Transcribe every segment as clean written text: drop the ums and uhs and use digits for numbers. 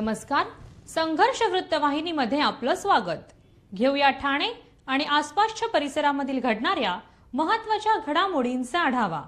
नमस्कार. संघर्ष वृत्तवाहिनीमध्ये आपलं स्वागत. घेऊया ठाणे आणि आसपासच्या परिसरामधील घडणाऱ्या महत्त्वाच्या घडामोडींचा आढावा.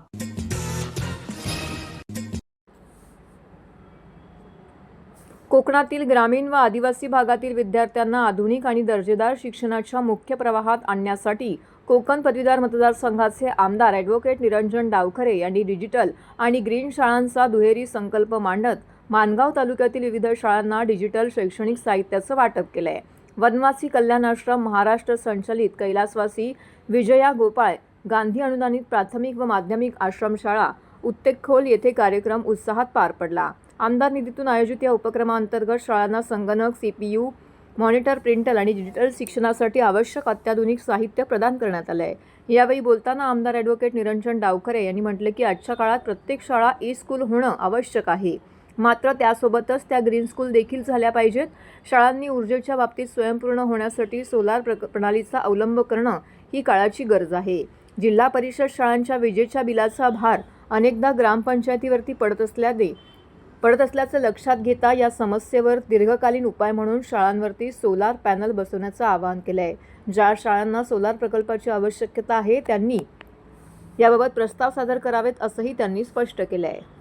कोकणातील ग्रामीण व आदिवासी भागातील विद्यार्थ्यांना आधुनिक आणि दर्जेदार शिक्षणाच्या मुख्य प्रवाहात आणण्यासाठी कोकण पदवीधर मतदारसंघाचे आमदार ॲडव्होकेट निरंजन डावखरे यांनी डिजिटल आणि ग्रीन शाळांचा दुहेरी संकल्प मांडत माणगाव तालुक्यातील विविध शाळांना डिजिटल शैक्षणिक साहित्याचं वाटप केलं आहे. वनवासी कल्याण आश्रम, महाराष्ट्र संचलित कैलासवासी विजया गोपाळ गांधी अनुदानित प्राथमिक व माध्यमिक आश्रमशाळा उत्तेकखोल येथे कार्यक्रम उत्साहात पार पडला. आमदार निधीतून आयोजित या उपक्रमांतर्गत शाळांना संगणक, CPU, मॉनिटर, प्रिंटर आणि डिजिटल शिक्षणासाठी आवश्यक अत्याधुनिक साहित्य प्रदान करण्यात आलं आहे. यावेळी बोलताना आमदार ॲडव्होकेट निरंजन डावखरे यांनी म्हटले की आजच्या काळात प्रत्येक शाळा ई-स्कूल होणं आवश्यक आहे, मात्र त्यासोबतच त्या ग्रीन स्कूल देखील झाल्या पाहिजेत. शाळांनी ऊर्जेच्या बाबतीत स्वयंपूर्ण होण्यासाठी सोलार प्रणालीचा अवलंब करणं ही काळाची गरज आहे. जिल्हा परिषद शाळांच्या विजेच्या बिलाचा भार अनेकदा ग्रामपंचायतीवरती पडत असल्याचं लक्षात घेता या समस्येवर दीर्घकालीन उपाय म्हणून शाळांवरती सोलार पॅनल बसवण्याचं आवाहन केलं आहे. ज्या शाळांना सोलार प्रकल्पाची आवश्यकता आहे त्यांनी याबाबत प्रस्ताव सादर करावेत असंही त्यांनी स्पष्ट केलं आहे.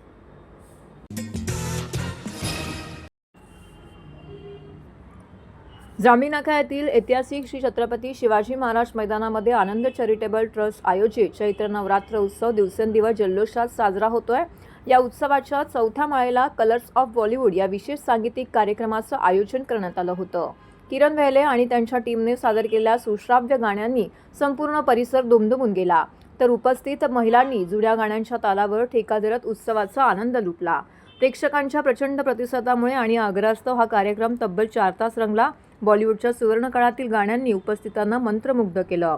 जांभी नाका येथील ऐतिहासिक श्री छत्रपती शिवाजी महाराज मैदानामध्ये आनंद चॅरिटेबल ट्रस्ट आयोजित चैत्र नवरात्र उत्सव दिवसेंदिवस जल्लोषात साजरा होतोय. या उत्सवाच्या चौथ्या माळेला कलर्स ऑफ बॉलिवूड या विशेष सांगीतिक कार्यक्रमाचं आयोजन करण्यात आलं होतं. किरण वेहले आणि त्यांच्या टीमने सादर केलेल्या सुश्राव्य गाण्यांनी संपूर्ण परिसर दुमदुमून गेला, तर उपस्थित महिलांनी जुन्या गाण्यांच्या तालावर ठेका धरत उत्सवाचा आनंद लुटला. प्रेक्षकांच्या प्रचंड प्रतिसादामुळे आणि आग्रहास्तव हा कार्यक्रम तब्बल 4 तास रंगला. बॉलिवूडच्या सुवर्ण काळातील गाण्यांनी उपस्थितांना मंत्रमुग्ध केलं.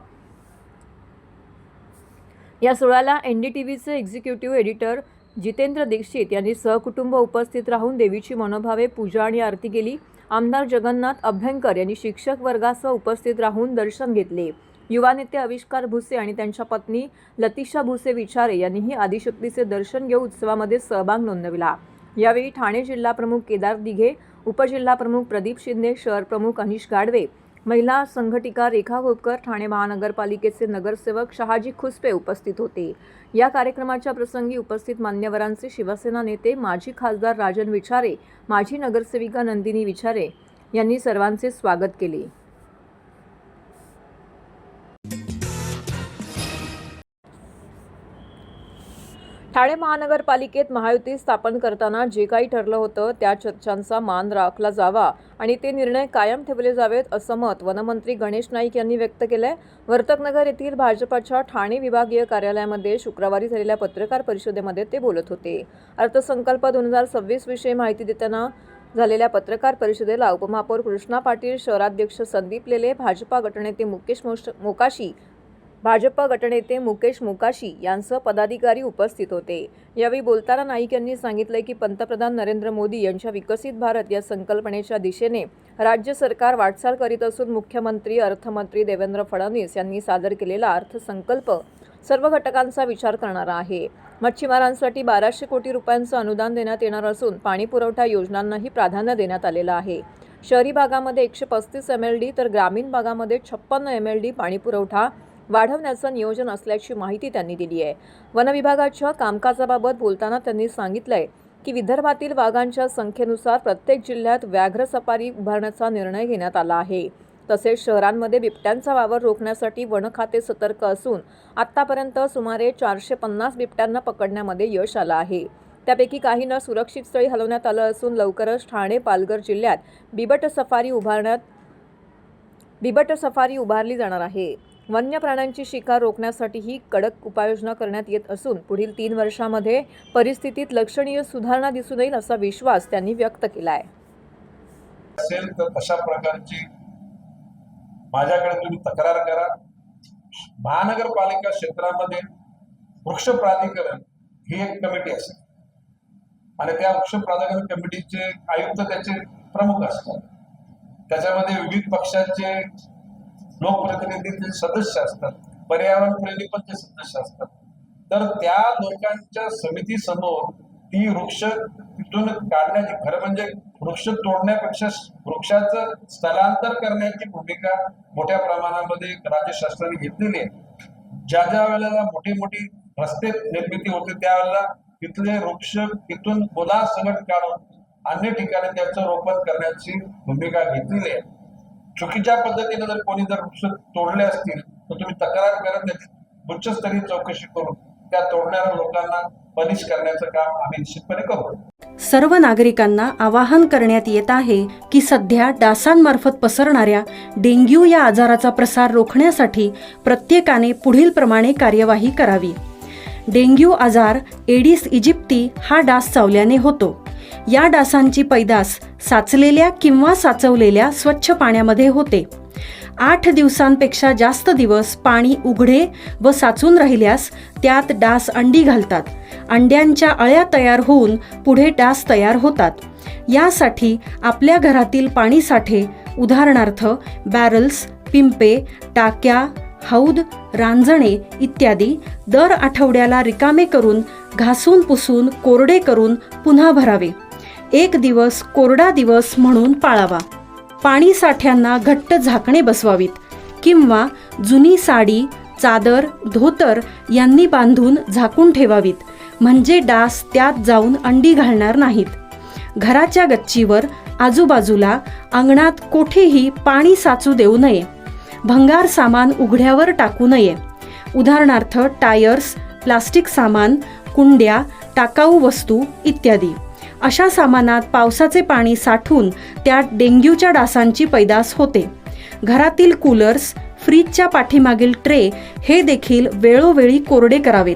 या सोहळ्याला NDTVचे एक्झिक्युटिव्ह एडिटर जितेंद्र दीक्षित यांनी सहकुटुंब उपस्थित राहून देवीची मनोभावे पूजा आणि आरती केली. आमदार जगन्नाथ अभ्यंकर यांनी शिक्षक वर्गासह उपस्थित राहून दर्शन घेतले. युवा नेते आविष्कार भुसे आणि त्यांच्या पत्नी लतिशा भुसे विचारे यांनीही आदिशक्तीचे दर्शन घेऊन उत्सवामध्ये सहभाग नोंदविला. यावेळी ठाणे जिल्हा प्रमुख केदार दिघे, उपजिल्हा प्रमुख प्रदीप शिंदे, शहर प्रमुख अनिश गाडवे, महिला संघटिका रेखा होतकर, ठाणे महानगरपालिकेचे नगरसेवक शहाजी खुसपे उपस्थित होते. या कार्यक्रमाच्या प्रसंगी उपस्थित मान्यवरांचे शिवसेना नेते माजी खासदार राजन विचारे, माजी नगरसेविका नंदिनी विचारे यांनी सर्वांचे स्वागत केले. ठाणे महानगरपालिकेत महायुती स्थापन करताना जे काही ठरलं होतं त्या चर्चांचा मान राखला जावा आणि ते निर्णय कायम ठेवले जावेत असं मत वनमंत्री गणेश नाईक यांनी व्यक्त केलंय. वर्तकनगर येथील भाजपच्या ठाणे विभागीय कार्यालयामध्ये शुक्रवारी झालेल्या पत्रकार परिषदेमध्ये ते बोलत होते. अर्थसंकल्प 2026 विषयी माहिती देताना झालेल्या पत्रकार परिषदेला उपमहापौर कृष्णा पाटील, शहराध्यक्ष संदीप लेले, भाजपा गटनेते मुकेश मोकाशी यांसह पदाधिकारी उपस्थित होते. यावेळी बोलताना नाईक यांनी सांगितले की पंतप्रधान नरेंद्र मोदी यांच्या विकसित भारत या संकल्पनेच्या दिशेने राज्य सरकार वाटचाल करीत असून मुख्यमंत्री अर्थमंत्री देवेंद्र फडणवीस यांनी सादर केलेला अर्थसंकल्प सर्व घटकांचा विचार करणारा आहे. मच्छीमारांसाठी 1200 कोटी रुपयांचं अनुदान देण्यात येणार असून पाणी पुरवठा योजनांनाही प्राधान्य देण्यात आलेलं आहे. शहरी भागामध्ये 135 MLD तर ग्रामीण भागामध्ये 56 MLD पाणी पुरवठा वाढवण्याचं नियोजन असल्याची माहिती त्यांनी दिली आहे. वन विभागाच्या कामकाजाबाबत बोलताना त्यांनी सांगितलंय की विदर्भातील वाघांच्या संख्येनुसार प्रत्येक जिल्ह्यात व्याघ्र सफारी उभारण्याचा निर्णय घेण्यात आला आहे. तसेच शहरांमध्ये बिबट्यांचा वावर रोखण्यासाठी वन खाते सतर्क असून आतापर्यंत सुमारे 450 बिबट्यांना पकडण्यामध्ये यश आलं आहे. त्यापैकी काहींना सुरक्षित स्थळी हलवण्यात आलं असून लवकरच ठाणे, पालघर जिल्ह्यात बिबट सफारी उभारली जाणार आहे. वन्य प्राण्यांची शिकार रोखण्यासाठीही कडक उपाययोजना करण्यात येत असून पुढील 3 वर्षांमध्ये परिस्थितीत लक्षणीय सुधारणा दिसून येईल असा विश्वास त्यांनी व्यक्त केला आहे. असेल तर तशा प्रकारची माझ्याकडे तुम्ही तक्रार करा. महानगरपालिका क्षेत्रामध्ये वृक्ष प्राधिकरण ही एक कमिटी असेल आणि त्या वृक्ष प्राधिकरण कमिटीचे आयुक्त त्याचे प्रमुख असतात. त्याच्यामध्ये विविध पक्षाचे लोकप्रतिनिधी सदस्य असतात, पर्यावरण प्रेमी पण ते सदस्य असतात. तर त्या लोकांच्या समिती समोर ती वृक्ष तिथून काढण्याची, खरं म्हणजे वृक्ष तोडण्यापेक्षा वृक्षाचं स्थलांतर करण्याची भूमिका मोठ्या प्रमाणामध्ये राज्य शासनाने घेतलेली आहे. ज्या वेळेला मोठी रस्ते निर्मिती होते त्यावेळेला तिथले वृक्ष तिथून सगट काढून अन्य ठिकाणी त्याचं रोपण करण्याची भूमिका घेतलेली आहे. चुकीच्या पद्धतीने जर कोणी वृक्ष तोडले असतील तर तुम्ही तक्रार करत त्याची उच्चस्तरीय चौकशी करून त्या तोडणाऱ्या लोकांना पनिश करण्याचं काम आम्ही निश्चितपणे करू. सर्व नागरिकांना आवाहन करण्यात येत आहे की सध्या डासांमार्फत पसरणाऱ्या डेंग्यू या आजाराचा प्रसार रोखण्यासाठी प्रत्येकाने पुढील प्रमाणे कार्यवाही करावी. डेंग्यू आजार एडिस इजिप्ती हा डास चावल्याने होतो. या डासांची पैदास साचलेल्या किंवा साचवलेल्या स्वच्छ पाण्यामध्ये होते. 8 दिवसांपेक्षा जास्त दिवस पाणी उघडे व साचून राहिल्यास त्यात डास अंडी घालतात. अंड्यांच्या अळ्या तयार होऊन पुढे डास तयार होतात. यासाठी आपल्या घरातील पाणी साठे, उदाहरणार्थ बॅरल्स, पिंपे, टाक्या, हौद, रांजणे इत्यादी दर आठवड्याला रिकामे करून घासून पुसून कोरडे करून पुन्हा भरावे. 1 दिवस कोरडा दिवस म्हणून पाळावा. पाणी साठ्यांना घट्ट झाकणे बसवावीत किंवा जुनी साडी, चादर, धोतर यांनी बांधून झाकून ठेवावीत, म्हणजे डास त्यात जाऊन अंडी घालणार नाहीत. घराच्या गच्चीवर, आजूबाजूला, अंगणात कोठेही पाणी साचू देऊ नये. भंगार सामान उघड्यावर टाकू नये. उदाहरणार्थ टायर्स, प्लास्टिक सामान, कुंड्या, टाकाऊ वस्तू इत्यादी. अशा सामानात पावसाचे पाणी साठून त्यात डेंग्यूच्या डासांची पैदास होते. घरातील कूलर्स, फ्रीजच्या पाठीमागील ट्रे हे देखील वेळोवेळी कोरडे करावेत.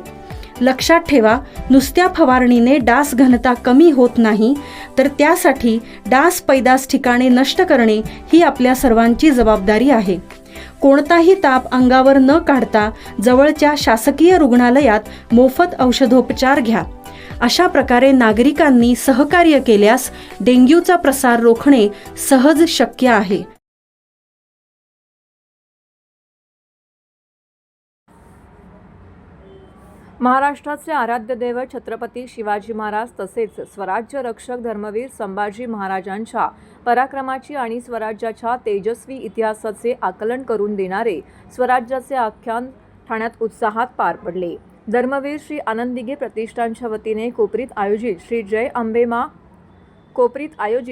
लक्षात ठेवा, नुसत्या फवारणीने डास घनता कमी होत नाही, तर त्यासाठी डास पैदास ठिकाणे नष्ट करणे ही आपल्या सर्वांची जबाबदारी आहे. कोणताही ताप अंगावर न काढता जवळच्या शासकीय रुग्णालयात मोफत औषधोपचार घ्या. अशा प्रकारे नागरिकांनी सहकार्य केल्यास डेंग्यूचा प्रसार रोखणे सहज शक्य आहे. महाराष्ट्राचे आराध्य दैवत छत्रपती शिवाजी महाराज तसेच स्वराज्य रक्षक धर्मवीर संभाजी महाराजांच्या पराक्रमाची आणि स्वराज्याच्या तेजस्वी इतिहासाचे आकलन करून देणारे स्वराज्याचे आख्यान ठाण्यात उत्साहात पार पडले. धर्मवीर श्री आनंद दिघे प्रतिष्ठानच्या वतीने कोपरीत आयोजित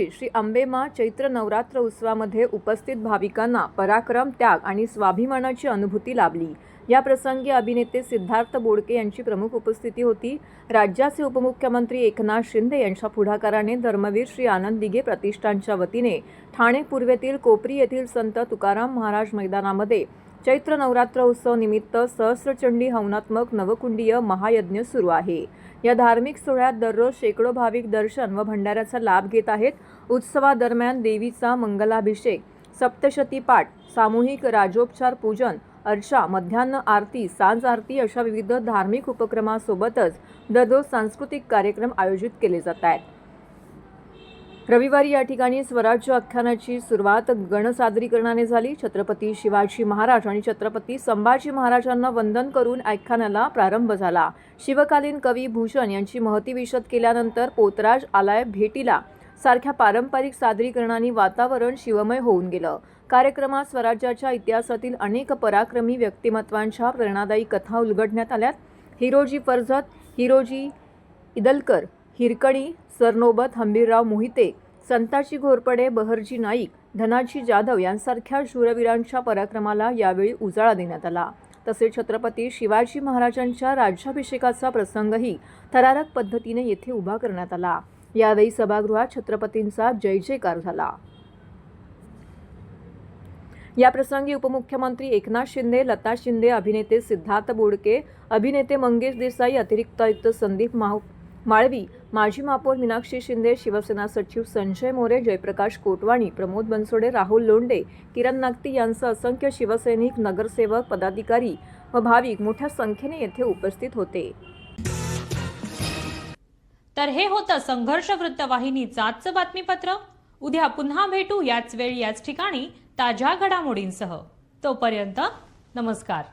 श्री अंबेमा चैत्र नवरात्र उत्सवामध्ये उपस्थित भाविकांना पराक्रम, त्याग आणि स्वाभिमानाची अनुभूती लाभली. या प्रसंगी अभिनेते सिद्धार्थ बोडके यांची प्रमुख उपस्थिती होती. राज्याचे उपमुख्यमंत्री एकनाथ शिंदे यांच्या पुढाकाराने धर्मवीर श्री आनंद दिघे प्रतिष्ठानच्या वतीने ठाणे पूर्वेतील कोपरी येथील संत तुकाराम महाराज मैदानामध्ये चैत्र नवरात्र उत्सव निमित्त सहस्रचंडी हवनात्मक नवकुंडीय महायज्ञ सुरू आहे. या धार्मिक सोहळ्यात दररोज शेकडो भाविक दर्शन व भंडाऱ्याचा लाभ घेत आहेत. उत्सवादरम्यान देवीचा मंगलाभिषेक, सप्तशती पाठ, सामूहिक राजोपचार पूजन, अर्चा, मध्यान्ह आरती, सांज आरती अशा विविध धार्मिक उपक्रमासोबतच दररोज सांस्कृतिक कार्यक्रम आयोजित केले जात आहेत. रविवारी या ठिकाणी स्वराज्य आख्यानाची सुरुवात गणसादरीकरणाने झाली. छत्रपती शिवाजी महाराज आणि छत्रपती संभाजी महाराजांना वंदन करून आख्यानाला प्रारंभ झाला. शिवकालीन कवी भूषण यांची महती विशद केल्यानंतर पोतराज आलाय भेटीला सारख्या पारंपरिक सादरीकरणाने वातावरण शिवमय होऊन गेलं. कार्यक्रमात स्वराज्याच्या इतिहासातील अनेक पराक्रमी व्यक्तिमत्वांच्या प्रेरणादायी कथा उलगडण्यात आल्यात. हिरोजी फर्जत, हिरोजी इदलकर, हिरकणी, सरनोबत हंबीरराव मोहिते, संताजी घोरपडे, बहरजी नाईक, धनाजी जाधव यांसारख्या शूरवीरांच्या पराक्रमाला यावेळी उजाळा देण्यात आला. तसेच छत्रपती शिवाजी महाराजांच्या राज्याभिषेकाचा प्रसंगही थरारक पद्धतीने येथे उभा करण्यात आला. यावेळी सभागृहात छत्रपतींचा जय जयकार झाला. या प्रसंगी उपमुख्यमंत्री एकनाथ शिंदे, लता शिंदे, अभिनेते सिद्धार्थ बोडके, अभिनेते मंगेश देसाई, अतिरिक्त आयुक्त संदीप माळवी, माजी महापौर मीनाक्षी शिंदे, शिवसेना सचिव संजय मोरे, जयप्रकाश कोटवाणी, प्रमोद बनसोडे, राहुल लोंढे, किरण नागती यांसह असंख्य शिवसैनिक, नगरसेवक, पदाधिकारी व भाविक मोठ्या संख्येने येथे उपस्थित होते. तर हे होतं संघर्ष वृत्तवाहिनीचं आजचं बातमीपत्र. उद्या पुन्हा भेटू याच वेळी याच ठिकाणी ताज्या घडामोडींसह. तोपर्यंत नमस्कार.